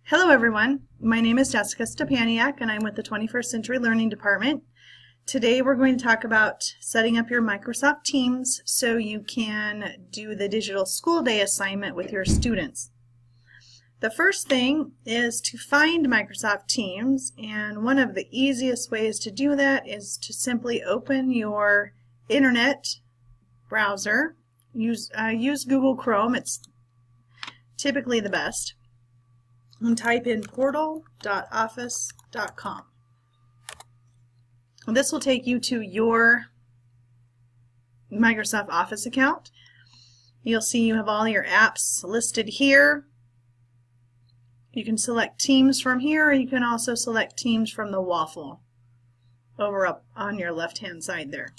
Hello everyone, my name is Jessica Stepaniak and I'm with the 21st Century Learning Department. Today we're going to talk about setting up your Microsoft Teams so you can do the digital school day assignment with your students. The first thing is to find Microsoft Teams, and one of the easiest ways to do that is to simply open your internet browser. Use Google Chrome, it's typically the best. And type in portal.office.com. This will take you to your Microsoft Office account. You'll see you have all your apps listed here. You can select Teams from here, or you can also select Teams from the waffle over up on your left hand side there.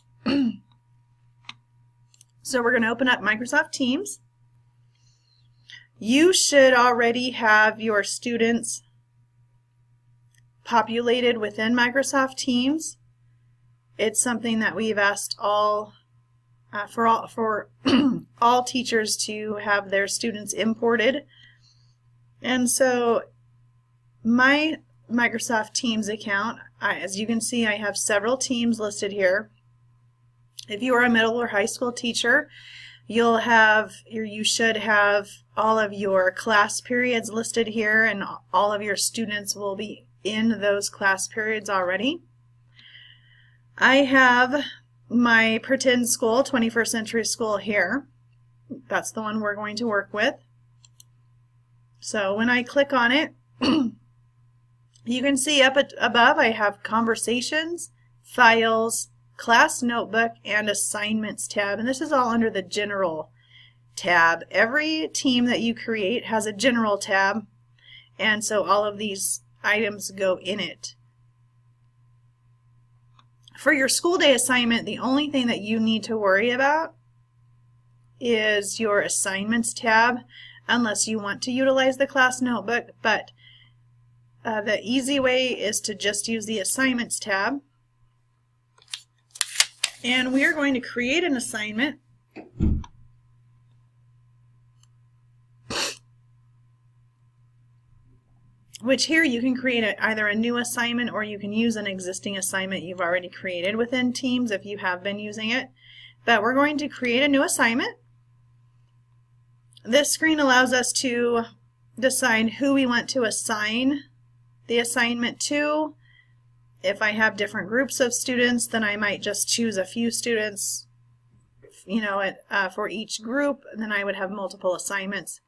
So we're going to open up Microsoft Teams. You should already have your students populated within Microsoft Teams. It's something that we've asked all all teachers to have their students imported. And so my Microsoft Teams account, as you can see, I have several teams listed here. If you are a middle or high school teacher, you should have all of your class periods listed here, and all of your students will be in those class periods already. I have my pretend school, 21st Century School here. That's the one we're going to work with. So when I click on it, you can see up above I have Conversations, Files, Class Notebook, and Assignments tab, and this is all under the General tab. Every team that you create has a General tab, and so all of these items go in it. For your school day assignment, the only thing that you need to worry about is your Assignments tab, unless you want to utilize the Class Notebook, but the easy way is to just use the Assignments tab. And we are going to create an assignment. Which here you can create either a new assignment, or you can use an existing assignment you've already created within Teams if you have been using it. But we're going to create a new assignment. This screen allows us to decide who we want to assign the assignment to. If I have different groups of students, then I might just choose a few students, for each group, and then I would have multiple assignments.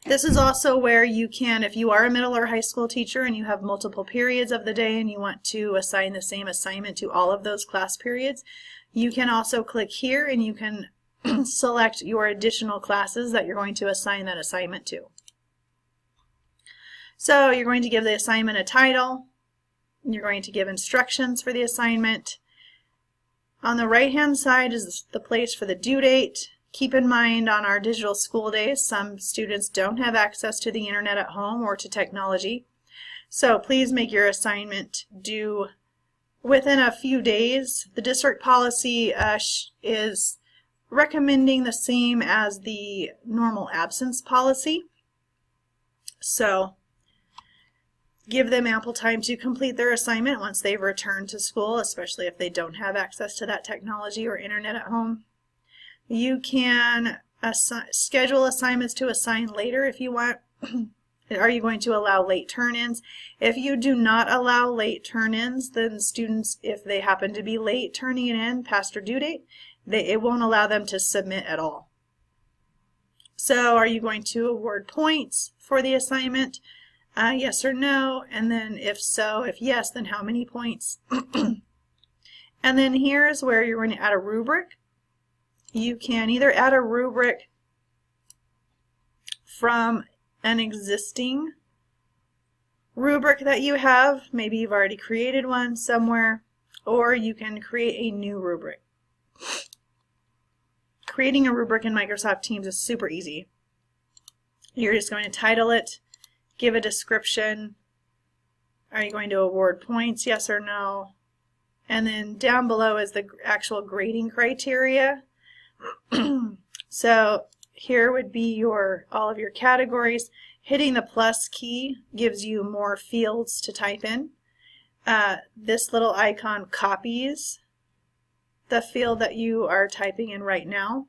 This is also where you can, if you are a middle or high school teacher and you have multiple periods of the day and you want to assign the same assignment to all of those class periods, you can also click here and you can select your additional classes that you're going to assign that assignment to. So you're going to give the assignment a title. You're going to give instructions for the assignment. On the right hand side is the place for the due date. Keep in mind, on our digital school days, some students don't have access to the internet at home or to technology. So please make your assignment due within a few days. The district policy is recommending the same as the normal absence policy. So give them ample time to complete their assignment once they've returned to school, especially if they don't have access to that technology or internet at home. You can schedule assignments to assign later if you want. Are you going to allow late turn-ins? If you do not allow late turn-ins, then students, if they happen to be late turning it in past their due date, it won't allow them to submit at all. So are you going to award points for the assignment? Yes or no, and then if so, if yes, then how many points? And then here's where you're going to add a rubric. You can either add a rubric from an existing rubric that you have, maybe you've already created one somewhere, or you can create a new rubric. Creating a rubric in Microsoft Teams is super easy. You're just going to title it, give a description. Are you going to award points, yes or no? And then down below is the actual grading criteria. So here would be all of your categories. Hitting the plus key gives you more fields to type in. This little icon copies the field that you are typing in right now.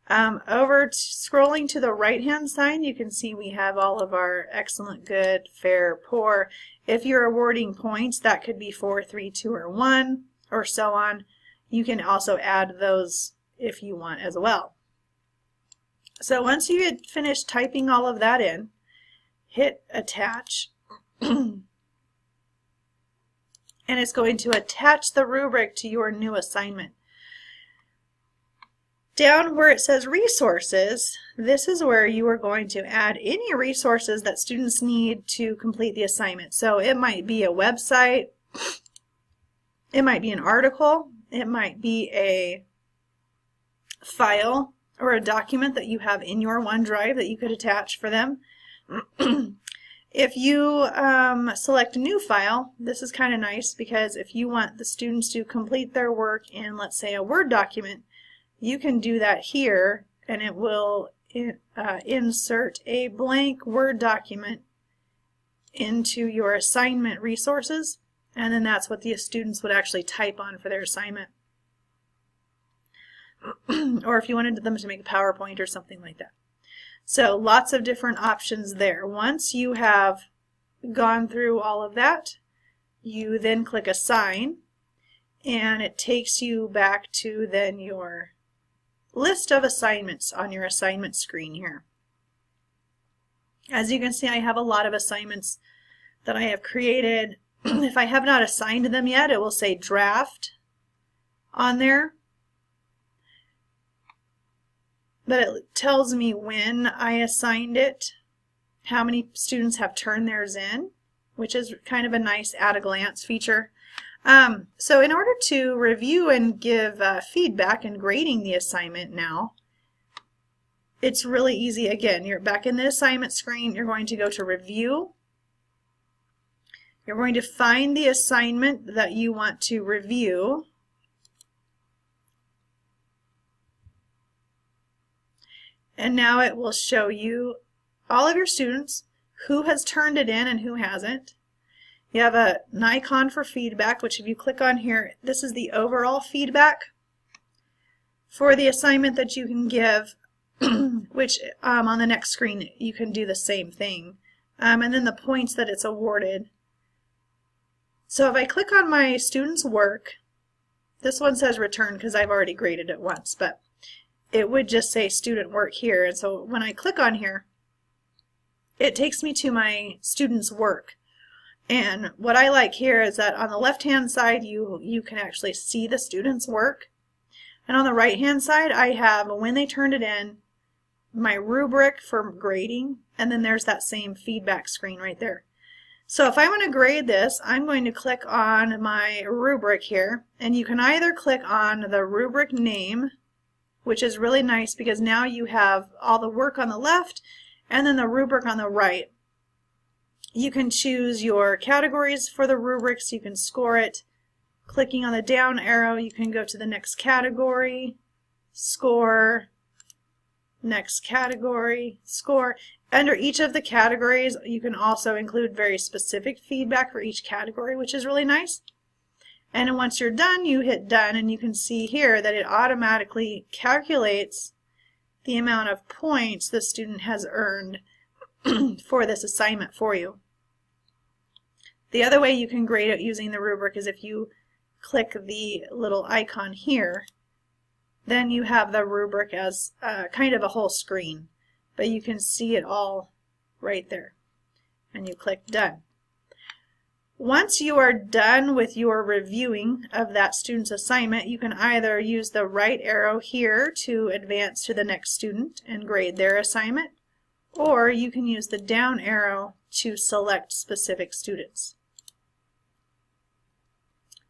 Scrolling to the right hand side, you can see we have all of our excellent, good, fair, poor. If you're awarding points, that could be 4, 3, 2, or 1, or so on. You can also add those if you want as well. So once you get finished typing all of that in, hit attach. And it's going to attach the rubric to your new assignment. Down where it says resources, this is where you are going to add any resources that students need to complete the assignment. So it might be a website, it might be an article, it might be a file or a document that you have in your OneDrive that you could attach for them. If you select a new file, this is kind of nice because if you want the students to complete their work in, let's say, a Word document, you can do that here and it will insert a blank Word document into your assignment resources, and then that's what the students would actually type on for their assignment. Or if you wanted them to make a PowerPoint or something like that. So lots of different options there. Once you have gone through all of that, you then click Assign, and it takes you back to then your list of assignments on your assignment screen here. As you can see, I have a lot of assignments that I have created. If I have not assigned them yet, it will say Draft on there. But it tells me when I assigned it, how many students have turned theirs in, which is kind of a nice at-a-glance feature. So in order to review and give feedback and grading the assignment now, it's really easy. Again, you're back in the assignment screen, you're going to go to Review. You're going to find the assignment that you want to review. And now it will show you all of your students, who has turned it in and who hasn't. You have an icon for feedback, which if you click on here, this is the overall feedback for the assignment that you can give, which on the next screen you can do the same thing. And then the points that it's awarded. So if I click on my student's work, this one says return because I've already graded it once, but it would just say student work here. And so when I click on here, it takes me to my student's work. And what I like here is that on the left hand side you can actually see the student's work. And on the right hand side I have when they turned it in, my rubric for grading, and then there's that same feedback screen right there. So if I want to grade this, I'm going to click on my rubric here, and you can either click on the rubric name, which is really nice because now you have all the work on the left and then the rubric on the right. You can choose your categories for the rubrics, you can score it. Clicking on the down arrow, you can go to the next category, score, next category, score. Under each of the categories, you can also include very specific feedback for each category, which is really nice. And once you're done, you hit done, and you can see here that it automatically calculates the amount of points the student has earned for this assignment for you. The other way you can grade it using the rubric is if you click the little icon here, then you have the rubric as kind of a whole screen, but you can see it all right there, and you click done. Once you are done with your reviewing of that student's assignment, you can either use the right arrow here to advance to the next student and grade their assignment, or you can use the down arrow to select specific students.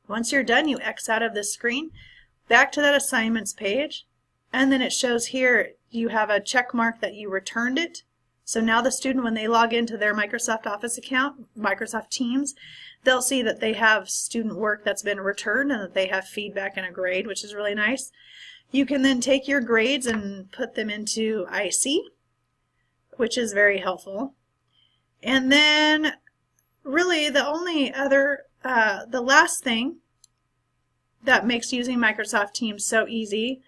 Once you're done, you X out of this screen, back to that assignments page, and then it shows here you have a check mark that you returned it. So now the student, when they log into their Microsoft Office account, Microsoft Teams, they'll see that they have student work that's been returned and that they have feedback and a grade, which is really nice. You can then take your grades and put them into IC, which is very helpful. And then really the only other, the last thing that makes using Microsoft Teams so easy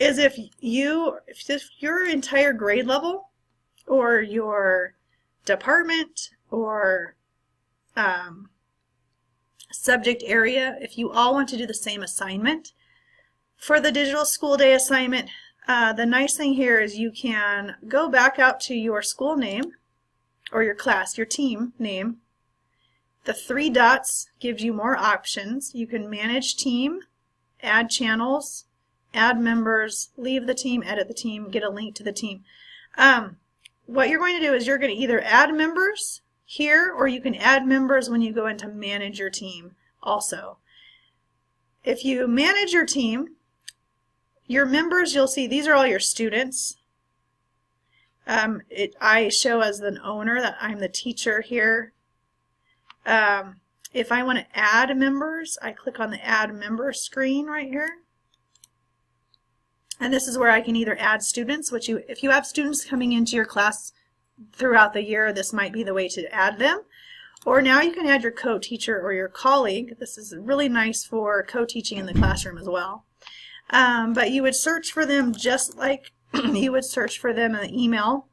is if your entire grade level or your department or subject area, if you all want to do the same assignment for the digital school day assignment, the nice thing here is you can go back out to your school name or your class, your team name. The 3 dots gives you more options. You can manage team, add channels, add members, leave the team, edit the team, get a link to the team. What you're going to do is you're going to either add members here, or you can add members when you go into manage your team also. If you manage your team, your members, you'll see these are all your students. I show as an owner that I'm the teacher here. If I want to add members, I click on the add member screen right here. And this is where I can either add students, which if you have students coming into your class throughout the year, this might be the way to add them. Or now you can add your co-teacher or your colleague. This is really nice for co-teaching in the classroom as well. But you would search for them just like you would search for them in the email.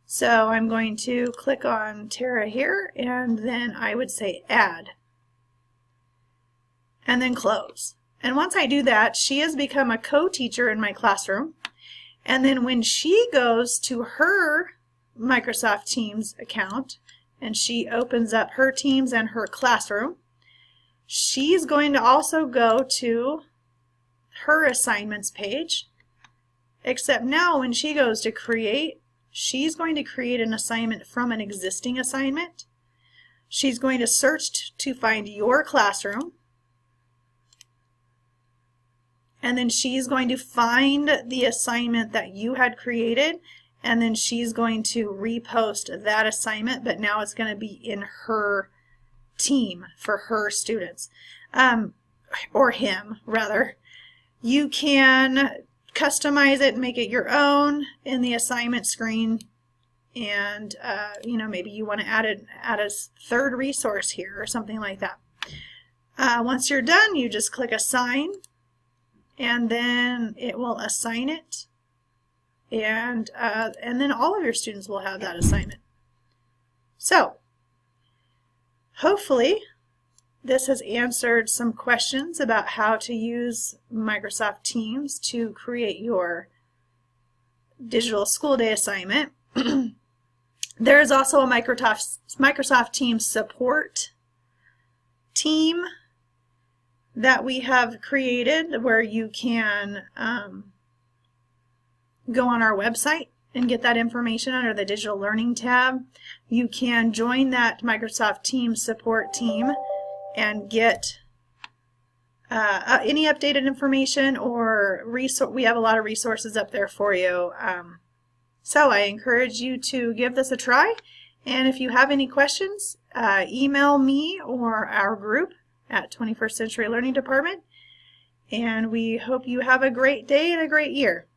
So I'm going to click on Tara here, and then I would say add, and then close. And once I do that, she has become a co-teacher in my classroom. And then when she goes to her Microsoft Teams account and she opens up her Teams and her classroom, she's going to also go to her assignments page, except now when she goes to create, she's going to create an assignment from an existing assignment. She's going to search to find your classroom, and then she's going to find the assignment that you had created, and then she's going to repost that assignment, but now it's going to be in her team for her students, or him rather. You can customize it and make it your own in the assignment screen, and you know, maybe you want to add a third resource here or something like that. Once you're done, you just click assign, and then it will assign it, and then all of your students will have that assignment. So hopefully this has answered some questions about how to use Microsoft Teams to create your digital school day assignment. There is also a Microsoft Teams support team that we have created where you can go on our website and get that information under the Digital Learning tab. You can join that Microsoft Teams support team and get any updated information or we have a lot of resources up there for you. So I encourage you to give this a try, and if you have any questions, email me or our group at 21st Century Learning Department, and we hope you have a great day and a great year.